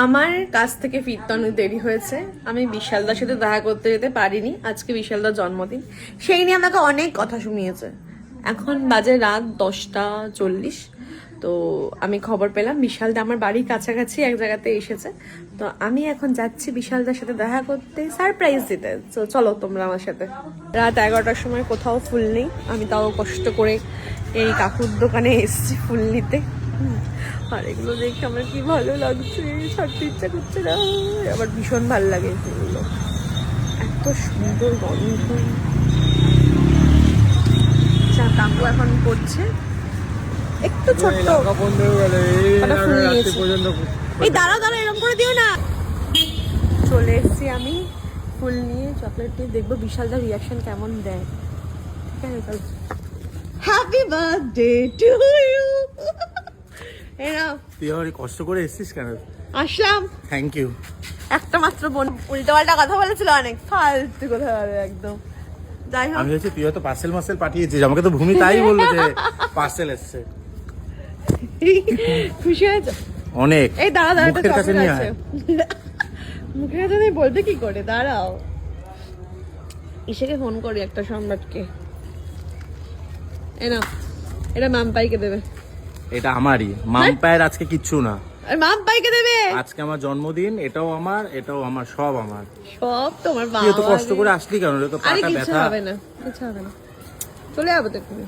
আমার কাছ থেকে ফিরতে অনেক দেরি হয়েছে, আমি বিশালদার সাথে দেখা করতে যেতে পারিনি। আজকে বিশালদার জন্মদিন, সেই নিয়ে আমাকে অনেক কথা শুনিয়েছে। এখন বাজে রাত 10:40। তো আমি খবর পেলাম বিশালদা আমার বাড়ির কাছাকাছি এক জায়গাতে এসেছে। তো আমি এখন যাচ্ছি বিশালদার সাথে দেখা করতে, সারপ্রাইজ দিতে। তো চলো তোমরা আমার সাথে। রাত 11টার সময় কোথাও ফুল নেই, আমি তাও কষ্ট করে এই কাকুর দোকানে এসেছি ফুল নিতে। আর এগুলো দেখে আমার কি ভালো লাগছে, ছাড়তে ইচ্ছা করছে না। আবার ভীষণ ভালো লাগে এই ফুলগুলো, এত সুন্দর গন্ধ। আচ্ছা, কাকু এখন করছে একটু ছোট্ট এই দাঁড়াও দাঁড়াও, এরকম করে দিও না। চলে এসছি আমি ফুল নিয়ে, চকলেট দিয়ে, দেখবো বিশালদার রিয়াকশন কেমন দেয়। ঠিক আছে, হ্যাপি বার্থডে টু ইউ। তুই আমার কষ্ট করে এসেছিস কেন? আসলাম, থ্যাংক ইউ। একটা মাত্র বোন উল্টো পাল্টা কথা বলেছিল, অনেক ফালতু কথা বলে একদম। যাই হোক, আমি হচ্ছে তুই হয়তো পার্সেল মাসেল পাঠিয়েছিস, আমাকে তো ভূমি তাই বললো যে পার্সেল এসছে। খুশি হয়েছে অনেক। এই দাঁড়া দাঁড়া, মুখের কাছে নিয়ে আয়। মুখের কাছে নেই বলবে কি করে, দাঁড়াও। ইসেকে ফোন করি, একটা সম্রাটকে। না, এটা মামপাইকে দেবে। এটা আমারই, মামপায়ের আজকে কিচ্ছু না। আর মামপাইকে দেবে, আজকে আমার জন্মদিন, এটাও আমার, এটাও আমার, সব আমার। সব তোমার তুই এত কষ্ট করে আসলি কেন? তো আরে পাটা কিছু ব্যথা। হবে না, কিছু হবে না, চলে যাবো তো এক্ষুনি।